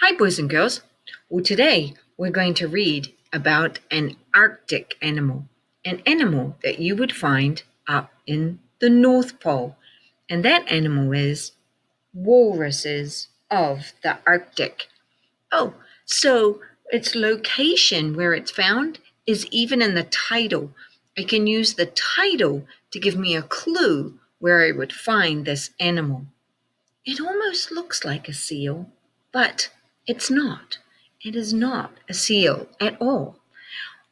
Hi, boys and girls. Well, today we're going to read about an Arctic animal, an animal that you would find up in the North Pole. And that animal is walruses of the Arctic. Oh, so its location where it's found is even in the title. I can use the title to give me a clue where I would find this animal. It almost looks like a seal, but it's not. It is not a seal at all.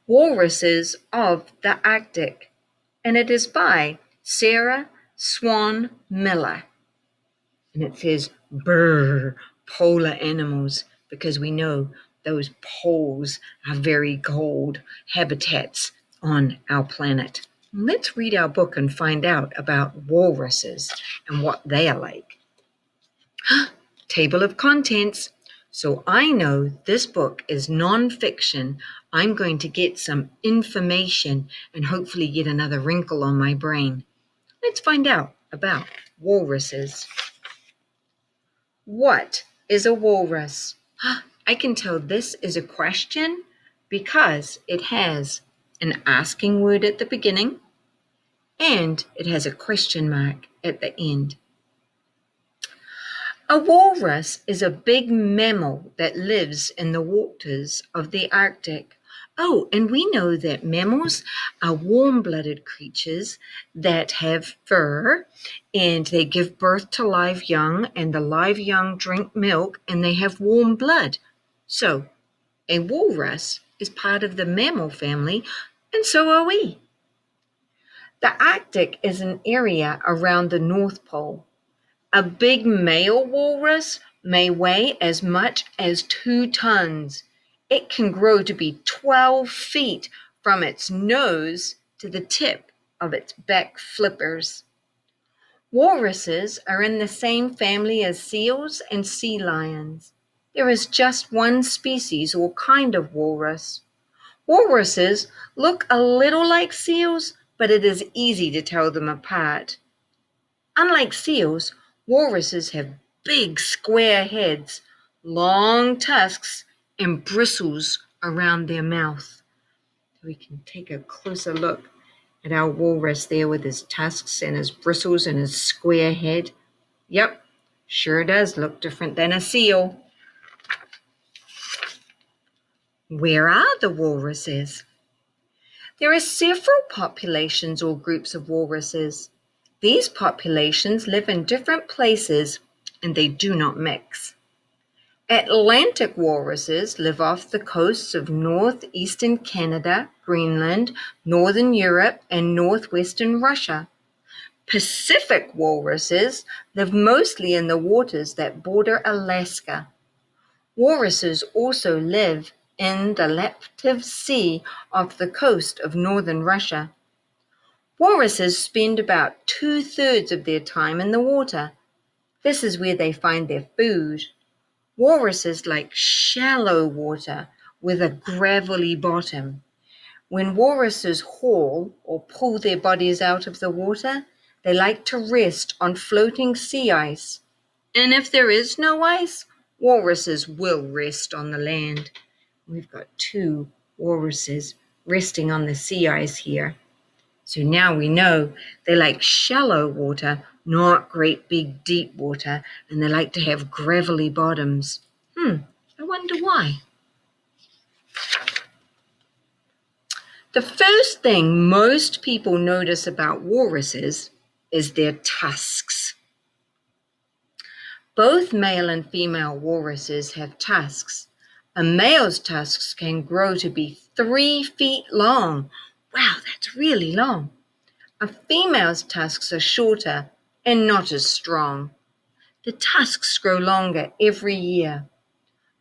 Walruses of the Arctic, and it is by Sarah Swan Miller. And it says, brr, polar animals, because we know those poles are very cold habitats on our planet. Let's read our book and find out about walruses and what they are like. Table of contents. So I know this book is nonfiction. I'm going to get some information and hopefully get another wrinkle on my brain. Let's find out about walruses. What is a walrus? I can tell this is a question because it has an asking word at the beginning and it has a question mark at the end. A walrus is a big mammal that lives in the waters of the Arctic. Oh, and we know that mammals are warm-blooded creatures that have fur and they give birth to live young, and the live young drink milk and they have warm blood. So, a walrus is part of the mammal family, and so are we. The Arctic is an area around the North Pole. A big male walrus may weigh as much as 2 tons. It can grow to be 12 feet from its nose to the tip of its back flippers. Walruses are in the same family as seals and sea lions. There is just one species or kind of walrus. Walruses look a little like seals, but it is easy to tell them apart. Unlike seals, walruses have big square heads, long tusks, and bristles around their mouth. We can take a closer look at our walrus there with his tusks and his bristles and his square head. Yep, sure does look different than a seal. Where are the walruses? There are several populations or groups of walruses. These populations live in different places and they do not mix. Atlantic walruses live off the coasts of northeastern Canada, Greenland, northern Europe, and northwestern Russia. Pacific walruses live mostly in the waters that border Alaska. Walruses also live in the Laptev Sea off the coast of northern Russia. Walruses spend about 2/3 of their time in the water. This is where they find their food. Walruses like shallow water with a gravelly bottom. When walruses haul or pull their bodies out of the water, they like to rest on floating sea ice. And if there is no ice, walruses will rest on the land. We've got 2 walruses resting on the sea ice here. So now we know they like shallow water, not great big deep water, and they like to have gravelly bottoms. I wonder why. The first thing most people notice about walruses is their tusks. Both male and female walruses have tusks. A male's tusks can grow to be 3 feet long. Wow, that's really long. A female's tusks are shorter and not as strong. The tusks grow longer every year.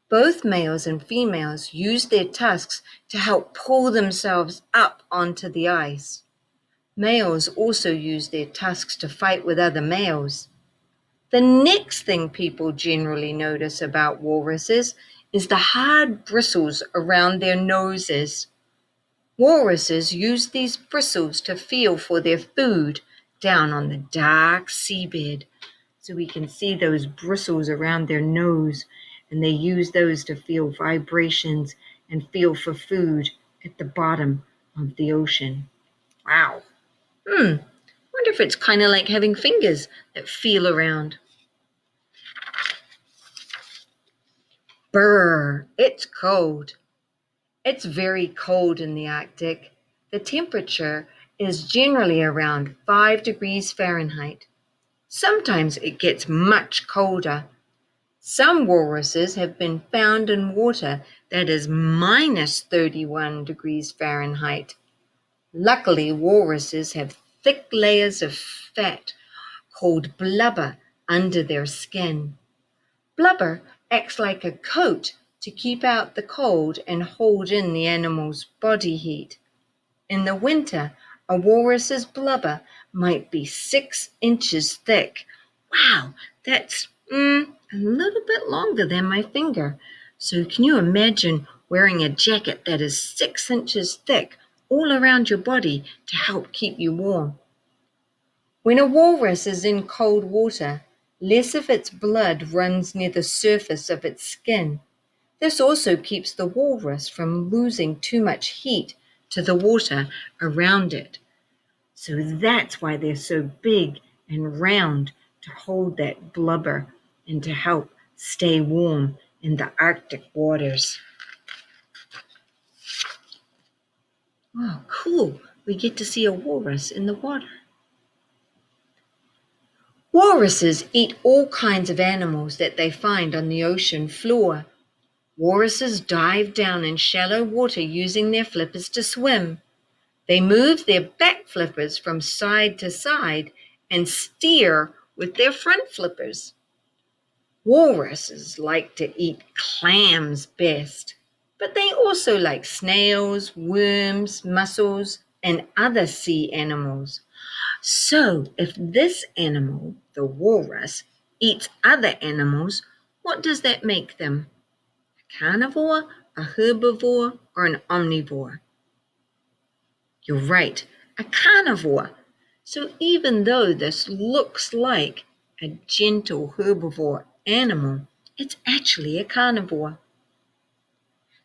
Both males and females use their tusks to help pull themselves up onto the ice. Males also use their tusks to fight with other males. The next thing people generally notice about walruses is the hard bristles around their noses. Walruses use these bristles to feel for their food down on the dark seabed. So we can see those bristles around their nose and they use those to feel vibrations and feel for food at the bottom of the ocean. Wow. Wonder if it's kind of like having fingers that feel around. Brr, it's cold. It's very cold in the Arctic. The temperature is generally around 5 degrees Fahrenheit. Sometimes it gets much colder. Some walruses have been found in water that is minus 31 degrees Fahrenheit. Luckily, walruses have thick layers of fat called blubber under their skin. Blubber acts like a coat to keep out the cold and hold in the animal's body heat. In the winter, a walrus's blubber might be 6 inches thick. Wow, that's a little bit longer than my finger. So can you imagine wearing a jacket that is 6 inches thick all around your body to help keep you warm? When a walrus is in cold water, less of its blood runs near the surface of its skin. This also keeps the walrus from losing too much heat to the water around it. So that's why they're so big and round, to hold that blubber and to help stay warm in the Arctic waters. Oh, cool. We get to see a walrus in the water. Walruses eat all kinds of animals that they find on the ocean floor. Walruses dive down in shallow water using their flippers to swim. They move their back flippers from side to side and steer with their front flippers. Walruses like to eat clams best, but they also like snails, worms, mussels, and other sea animals. So if this animal, the walrus, eats other animals, what does that make them? A carnivore, a herbivore, or an omnivore? You're right, a carnivore. So even though this looks like a gentle herbivore animal, it's actually a carnivore.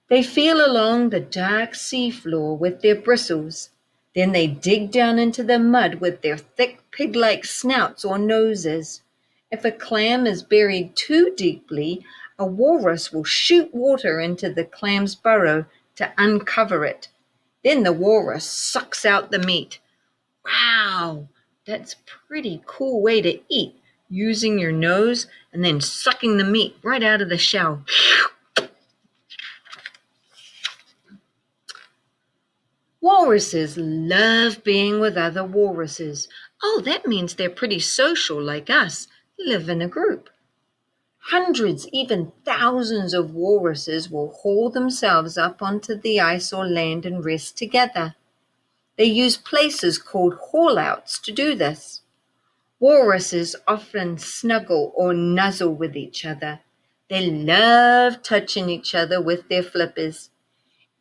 They feel along the dark seafloor with their bristles. Then they dig down into the mud with their thick pig-like snouts or noses. If a clam is buried too deeply, a walrus will shoot water into the clam's burrow to uncover it. Then the walrus sucks out the meat. Wow, that's a pretty cool way to eat, using your nose and then sucking the meat right out of the shell. Walruses love being with other walruses. Oh, that means they're pretty social like us. They live in a group. Hundreds, even thousands of walruses will haul themselves up onto the ice or land and rest together. They use places called haul-outs to do this. Walruses often snuggle or nuzzle with each other. They love touching each other with their flippers.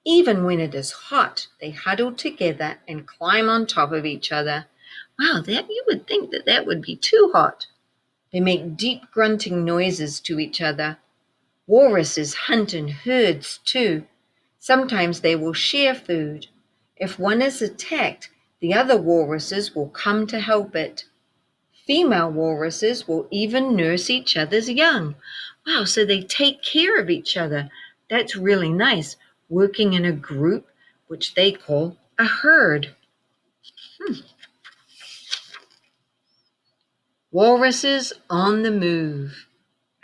Even when it is hot, they huddle together and climb on top of each other. Wow, that you would think that would be too hot. They make deep grunting noises to each other. Walruses hunt in herds too. Sometimes they will share food. If one is attacked, the other walruses will come to help it. Female walruses will even nurse each other's young. Wow, so they take care of each other. That's really nice, working in a group, which they call a herd. Walruses on the move.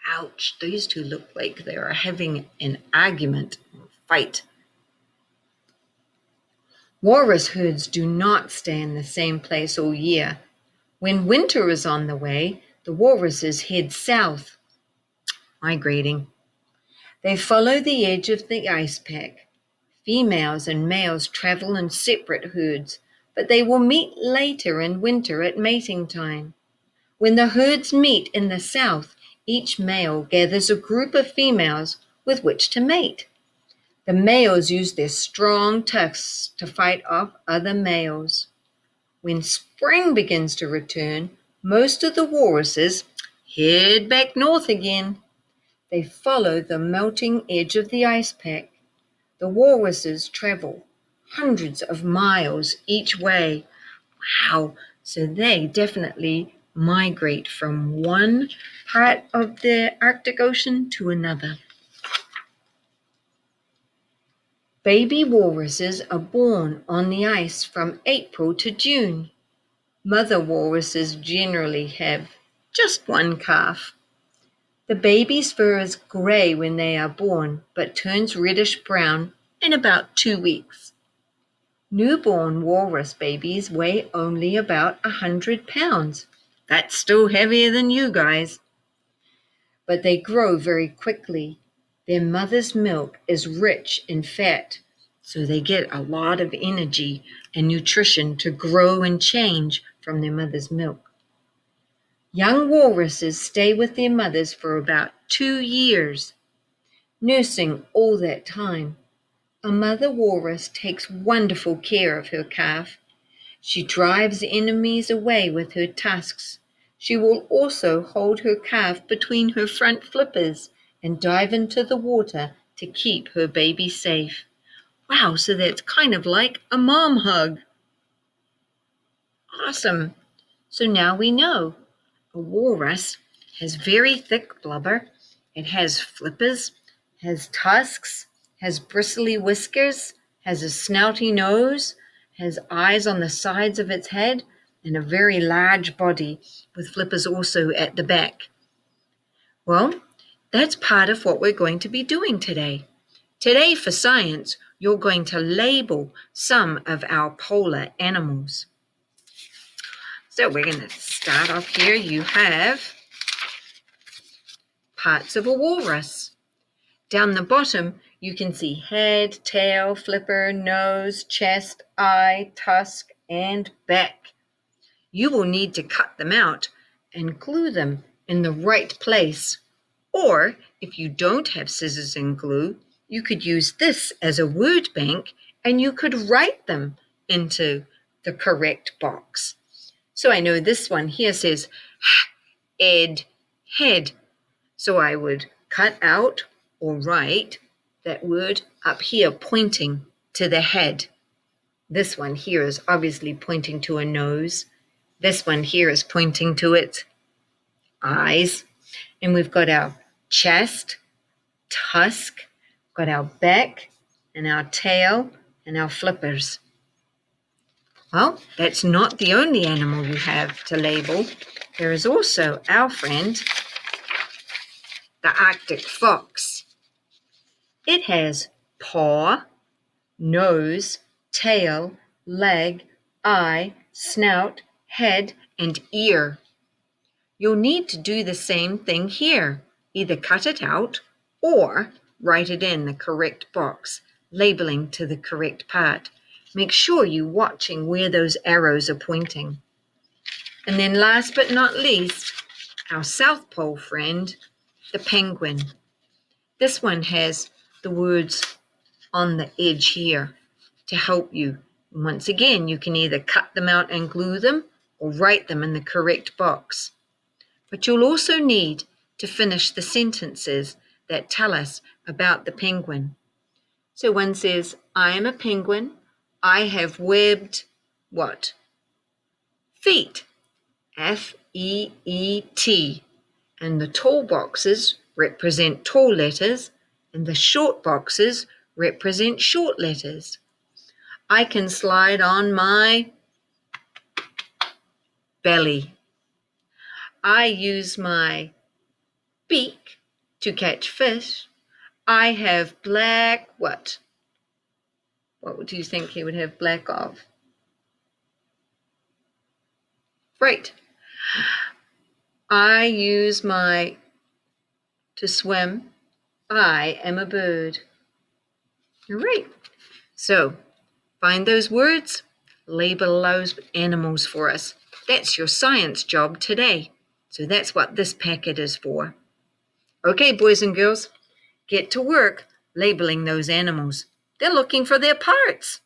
Ouch, these two look like they are having an argument or fight. Walrus herds do not stay in the same place all year. When winter is on the way, the walruses head south, migrating. They follow the edge of the ice pack. Females and males travel in separate herds, but they will meet later in winter at mating time. When the herds meet in the south, each male gathers a group of females with which to mate. The males use their strong tusks to fight off other males. When spring begins to return, most of the walruses head back north again. They follow the melting edge of the ice pack. The walruses travel hundreds of miles each way. Wow, so they definitely migrate from one part of the Arctic Ocean to another. Baby walruses are born on the ice from April to June. Mother walruses generally have just one calf. The baby's fur is gray when they are born, but turns reddish-brown in about 2 weeks. Newborn walrus babies weigh only about 100 pounds. That's still heavier than you guys. But they grow very quickly. Their mother's milk is rich in fat, so they get a lot of energy and nutrition to grow and change from their mother's milk. Young walruses stay with their mothers for about 2 years, nursing all that time. A mother walrus takes wonderful care of her calf. She drives enemies away with her tusks. She will also hold her calf between her front flippers and dive into the water to keep her baby safe. Wow, so that's kind of like a mom hug. Awesome. So now we know. A walrus has very thick blubber. It has flippers, has tusks, has bristly whiskers, has a snouty nose, has eyes on the sides of its head, and a very large body with flippers also at the back. Well, that's part of what we're going to be doing today. Today for science, you're going to label some of our polar animals. So we're going to start off here. You have parts of a walrus. Down the bottom, you can see head, tail, flipper, nose, chest, eye, tusk, and back. You will need to cut them out and glue them in the right place. Or, if you don't have scissors and glue, you could use this as a word bank and you could write them into the correct box. So I know this one here says ed, head. So I would cut out or write that word up here pointing to the head. This one here is obviously pointing to a nose. This one here is pointing to its eyes. And we've got our chest, tusk, got our back, and our tail, and our flippers. Well, that's not the only animal you have to label. There is also our friend, the Arctic fox. It has paw, nose, tail, leg, eye, snout, head, and ear. You'll need to do the same thing here. Either cut it out or write it in the correct box, labeling to the correct part. Make sure you're watching where those arrows are pointing. And then last but not least, our South Pole friend, the penguin. This one has the words on the edge here to help you. Once again, you can either cut them out and glue them or write them in the correct box. But you'll also need to finish the sentences that tell us about the penguin. So one says, I am a penguin. I have webbed what? Feet. F-E-E-T. And the tall boxes represent tall letters, and the short boxes represent short letters. I can slide on my belly. I use my beak to catch fish. I have black what? What do you think he would have black of? Right. I use my to swim. I am a bird. All right. So find those words, label those animals for us. That's your science job today. So that's what this packet is for. Okay, boys and girls, get to work labeling those animals. They're looking for their parts.